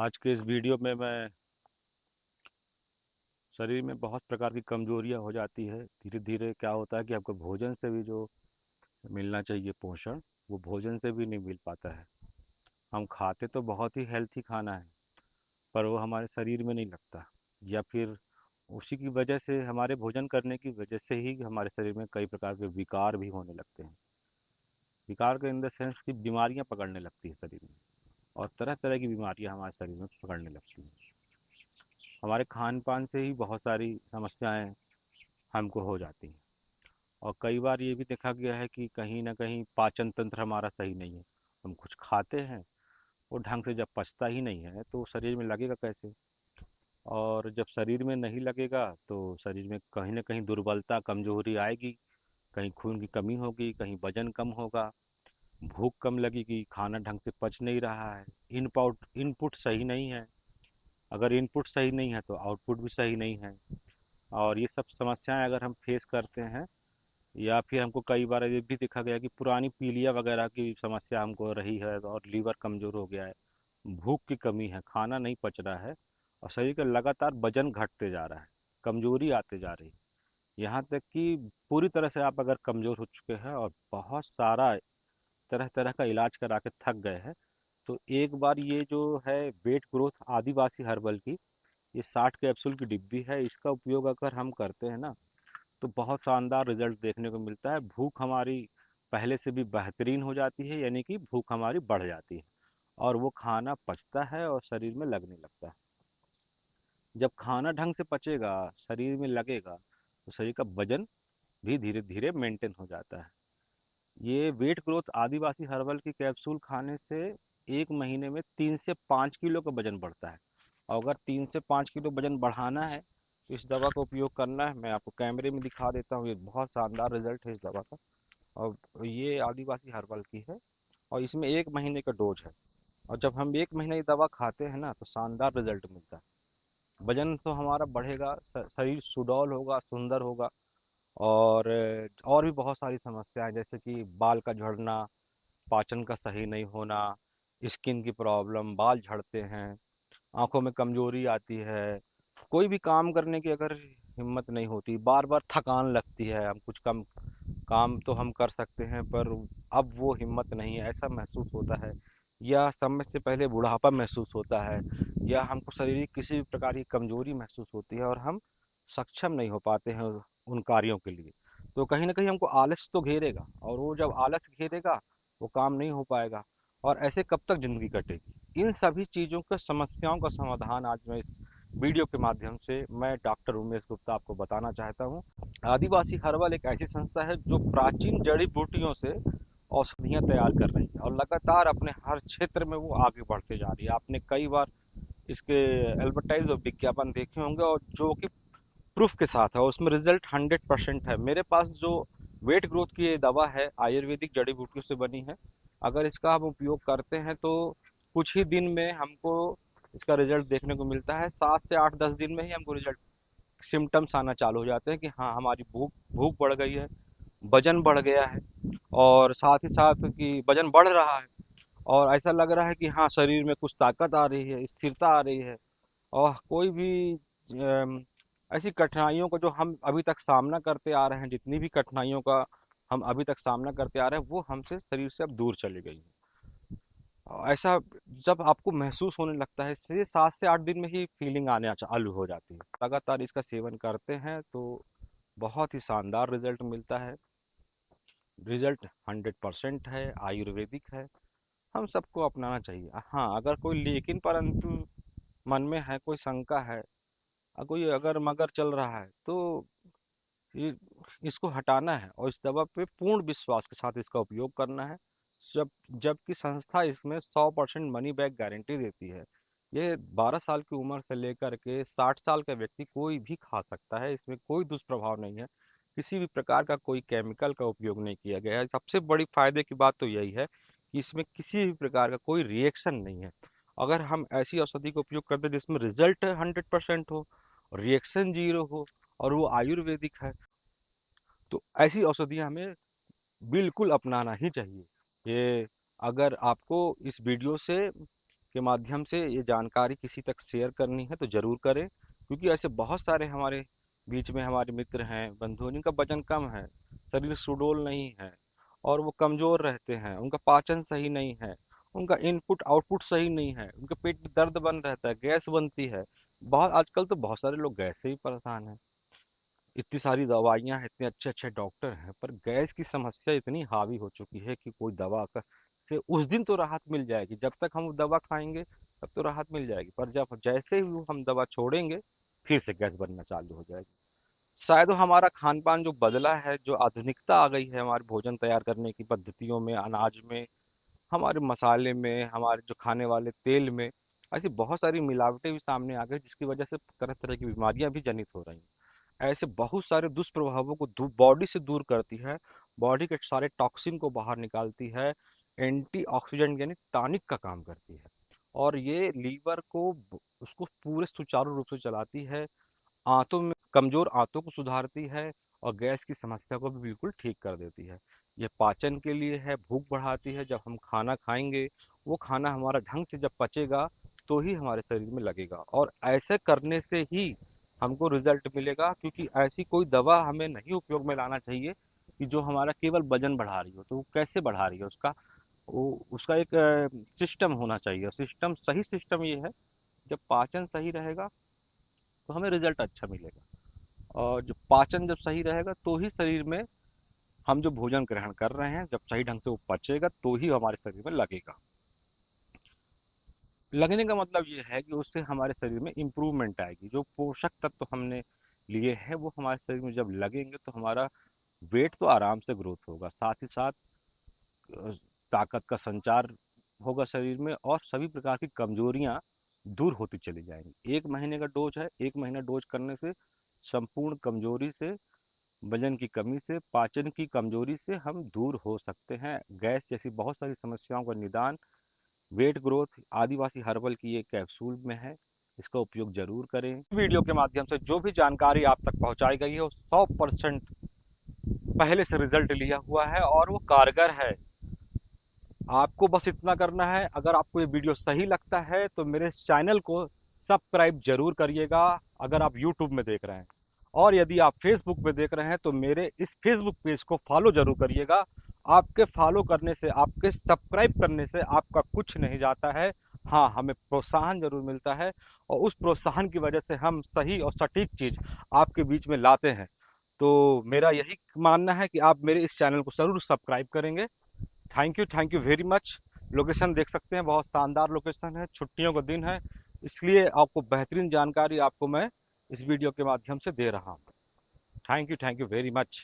आज के इस वीडियो में मैं शरीर में बहुत प्रकार की कमजोरियां हो जाती है। धीरे धीरे क्या होता है कि आपको भोजन से भी जो मिलना चाहिए पोषण, वो भोजन से भी नहीं मिल पाता है। हम खाते तो बहुत ही हेल्थी खाना है, पर वो हमारे शरीर में नहीं लगता, या फिर उसी की वजह से, हमारे भोजन करने की वजह से ही हमारे शरीर में कई प्रकार के विकार भी होने लगते हैं। विकार के इन द सेंस की बीमारियां पकड़ने लगती है शरीर में, और तरह तरह की बीमारियां हमारे शरीर में पकड़ने लगती हैं। हमारे खान पान से ही बहुत सारी समस्याएं हमको हो जाती हैं। और कई बार ये भी देखा गया है कि कहीं ना कहीं पाचन तंत्र हमारा सही नहीं है। हम कुछ खाते हैं, वो ढंग से जब पचता ही नहीं है तो शरीर में लगेगा कैसे? और जब शरीर में नहीं लगेगा तो शरीर में कहीं ना कहीं दुर्बलता, कमजोरी आएगी। कहीं खून की कमी होगी, कहीं वजन कम होगा, भूख कम लगेगी, खाना ढंग से पच नहीं रहा है, इनपुट सही नहीं है। अगर इनपुट सही नहीं है तो आउटपुट भी सही नहीं है। और ये सब समस्याएं अगर हम फेस करते हैं, या फिर हमको कई बार ये भी देखा गया कि पुरानी पीलिया वगैरह की समस्या हमको रही है, और लीवर कमज़ोर हो गया है, भूख की कमी है, खाना नहीं पच रहा है, और शरीर का लगातार वजन घटते जा रहा है, कमजोरी आते जा रही है। यहाँ तक कि पूरी तरह से आप अगर कमज़ोर हो चुके हैं और बहुत सारा तरह तरह का इलाज करा के थक गए हैं, तो एक बार ये जो है वेट ग्रोथ आदिवासी हर्बल की, ये 60 कैप्सूल की डिब्बी है, इसका उपयोग अगर हम करते हैं ना, तो बहुत शानदार रिजल्ट देखने को मिलता है। भूख हमारी पहले से भी बेहतरीन हो जाती है, यानी कि भूख हमारी बढ़ जाती है, और वो खाना पचता है और शरीर में लगने लगता है। जब खाना ढंग से पचेगा, शरीर में लगेगा, तो शरीर का वजन भी धीरे धीरे मेंटेन हो जाता है। ये वेट ग्रोथ आदिवासी हर्बल की कैप्सूल खाने से 1 महीने में 3 से 5 किलो का वजन बढ़ता है। और अगर 3 से 5 किलो वजन बढ़ाना है तो इस दवा का उपयोग करना है। मैं आपको कैमरे में दिखा देता हूँ, ये बहुत शानदार रिजल्ट है इस दवा का। और ये आदिवासी हर्बल की है, और इसमें 1 महीने का डोज है। और जब हम 1 महीने ये दवा खाते हैं ना, तो शानदार रिजल्ट मिलता है। वजन तो हमारा बढ़ेगा, शरीर सुडौल होगा, सुंदर होगा। और भी बहुत सारी समस्याएं, जैसे कि बाल का झड़ना, पाचन का सही नहीं होना, स्किन की प्रॉब्लम, बाल झड़ते हैं, आंखों में कमजोरी आती है, कोई भी काम करने की अगर हिम्मत नहीं होती, बार बार थकान लगती है, हम कुछ कम काम तो हम कर सकते हैं पर अब वो हिम्मत नहीं है, ऐसा महसूस होता है। या समय से पहले बुढ़ापा महसूस होता है, या हमको शारीरिक किसी भी प्रकार की कमजोरी महसूस होती है, और हम सक्षम नहीं हो पाते हैं उन कार्यों के लिए। तो कहीं ना कहीं हमको आलस तो घेरेगा, और वो जब आलस घेरेगा, वो काम नहीं हो पाएगा। और ऐसे कब तक ज़िंदगी कटेगी? इन सभी चीज़ों का, समस्याओं का समाधान आज मैं इस वीडियो के माध्यम से, मैं डॉक्टर उमेश गुप्ता आपको बताना चाहता हूँ। आदिवासी हर्बल एक ऐसी संस्था है जो प्राचीन जड़ी बूटियों से औषधियाँ तैयार कर रही है, और लगातार अपने हर क्षेत्र में वो आगे बढ़ते जा रही है। आपने कई बार इसके एडवर्टाइज और विज्ञापन देखे होंगे, और जो कि प्रूफ के साथ है, और उसमें रिजल्ट 100% है। मेरे पास जो वेट ग्रोथ की ये दवा है, आयुर्वेदिक जड़ी बूटियों से बनी है। अगर इसका हम उपयोग करते हैं तो कुछ ही दिन में हमको इसका रिजल्ट देखने को मिलता है। 7 से 8 10 दिन में ही हमको रिजल्ट, सिम्टम्स आना चालू हो जाते हैं कि हाँ, हमारी भूख भूख बढ़ गई है, वजन बढ़ गया है, और साथ ही साथ कि वजन बढ़ रहा है, और ऐसा लग रहा है कि हाँ, शरीर में कुछ ताकत आ रही है, स्थिरता आ रही है। और कोई भी अम, ऐसी कठिनाइयों को जो हम अभी तक सामना करते आ रहे हैं, जितनी भी कठिनाइयों का हम अभी तक सामना करते आ रहे हैं, वो हमसे शरीर से अब दूर चली गई है। ऐसा जब आपको महसूस होने लगता है, इससे 7 से 8 दिन में ही फीलिंग आने चालू हो जाती है। लगातार इसका सेवन करते हैं तो बहुत ही शानदार रिजल्ट मिलता है। रिजल्ट 100% है, आयुर्वेदिक है, हम सबको अपनाना चाहिए। हाँ, अगर कोई लेकिन परंतु मन में है, कोई शंका है, कोई अगर मगर चल रहा है, तो ये इसको हटाना है, और इस दवा पे पूर्ण विश्वास के साथ इसका उपयोग करना है। जब जबकि संस्था इसमें 100% मनी बैक गारंटी देती है। ये 12 साल की उम्र से लेकर के 60 साल का व्यक्ति कोई भी खा सकता है, इसमें कोई दुष्प्रभाव नहीं है, किसी भी प्रकार का कोई केमिकल का उपयोग नहीं किया गया है। सबसे बड़ी फायदे की बात तो यही है कि इसमें किसी भी प्रकार का कोई रिएक्शन नहीं है। अगर हम ऐसी औषधि का उपयोग करते हैं जिसमें रिजल्ट 100% हो, रिएक्शन जीरो हो, और वो आयुर्वेदिक है, तो ऐसी औषधियाँ हमें बिल्कुल अपनाना ही चाहिए। ये, अगर आपको इस वीडियो से के माध्यम से ये जानकारी किसी तक शेयर करनी है तो ज़रूर करें, क्योंकि ऐसे बहुत सारे हमारे बीच में हमारे मित्र हैं, बंधु हैं, जिनका वजन कम है, शरीर सुडौल नहीं है और वो कमज़ोर रहते हैं, उनका पाचन सही नहीं है, उनका इनपुट आउटपुट सही नहीं है, उनके पेट में दर्द बन रहता है, गैस बनती है। बहुत आजकल तो बहुत सारे लोग गैस से ही परेशान हैं। इतनी सारी दवाइयाँ हैं, इतने अच्छे-अच्छे डॉक्टर हैं, पर गैस की समस्या इतनी हावी हो चुकी है कि कोई दवा का से उस दिन तो राहत मिल जाएगी, जब तक हम वो दवा खाएँगे तब तो राहत मिल जाएगी, पर जब जैसे ही वो हम दवा छोड़ेंगे, फिर से गैस बनना चालू हो जाएगी। शायद वो हमारा खान-पान जो बदला है, जो आधुनिकता आ गई है हमारे भोजन तैयार करने की पद्धतियों में, अनाज में, हमारे मसाले में, हमारे जो खाने वाले तेल में, ऐसी बहुत सारी मिलावटें भी सामने आ गई जिसकी वजह से तरह-तरह की बीमारियाँ भी जनित हो रही हैं। ऐसे बहुत सारे दुष्प्रभावों को बॉडी से दूर करती है, बॉडी के सारे टॉक्सिन को बाहर निकालती है, एंटीऑक्सीडेंट यानी टॉनिक का काम करती है और ये लीवर को उसको पूरे सुचारू रूप से चलाती है, आंतों में कमज़ोर आंतों को सुधारती है और गैस की समस्या को भी बिल्कुल ठीक कर देती है। ये पाचन के लिए है, भूख बढ़ाती है, जब हम खाना खाएँगे, वो खाना हमारा ढंग से जब पचेगा, तो ही हमारे शरीर में लगेगा और ऐसे करने से ही हमको रिज़ल्ट मिलेगा, क्योंकि ऐसी कोई दवा हमें नहीं उपयोग में लाना चाहिए कि जो हमारा केवल वज़न बढ़ा रही हो। तो वो कैसे बढ़ा रही है उसका एक सिस्टम होना चाहिए, सिस्टम सही सिस्टम ये है, जब पाचन सही रहेगा, तो हमें रिज़ल्ट अच्छा मिलेगा और जो पाचन जब सही रहेगा, तो ही शरीर में हम जो भोजन ग्रहण कर रहे हैं, जब सही ढंग से वो पचेगा, तो ही हमारे शरीर में लगेगा। लगने का मतलब ये है कि उससे हमारे शरीर में इम्प्रूवमेंट आएगी। जो पोषक तत्व हमने लिए हैं, वो हमारे शरीर में जब लगेंगे, तो हमारा वेट तो आराम से ग्रोथ होगा। साथ ही साथ अ, ताकत का संचार होगा शरीर में और सभी प्रकार की कमज़ोरियाँ दूर होती चली जाएँगी। 1 महीने का डोज़ है, 1 महीना डोज़ करने से संपूर्ण कमज़ोरी से, वज़न की कमी से, पाचन की कमज़ोरी से हम दूर हो सकते हैं। गैस जैसी बहुत सारी समस्याओं का निदान वेट ग्रोथ आदिवासी हर्बल की ये कैप्सूल में है, इसका उपयोग ज़रूर करें। वीडियो के माध्यम से जो भी जानकारी आप तक पहुँचाई गई है, वो 100% पहले से रिज़ल्ट लिया हुआ है और वो कारगर है। आपको बस इतना करना है, अगर आपको ये वीडियो सही लगता है तो मेरे चैनल को सब्सक्राइब ज़रूर करिएगा अगर आप यूट्यूब में देख रहे हैं, और यदि आप फेसबुक पे देख रहे हैं तो मेरे इस फेसबुक पेज को फॉलो ज़रूर करिएगा। आपके फॉलो करने से, आपके सब्सक्राइब करने से आपका कुछ नहीं जाता है। हाँ, हमें प्रोत्साहन ज़रूर मिलता है और उस प्रोत्साहन की वजह से हम सही और सटीक चीज़ आपके बीच में लाते हैं। तो मेरा यही मानना है कि आप मेरे इस चैनल को ज़रूर सब्सक्राइब करेंगे। Thank you very much. Location देख सकते हैं, बहुत शानदार लोकेशन है, छुट्टियों का दिन है, इसलिए आपको बेहतरीन जानकारी आपको मैं इस वीडियो के माध्यम से दे रहा हूँ। Thank you very much.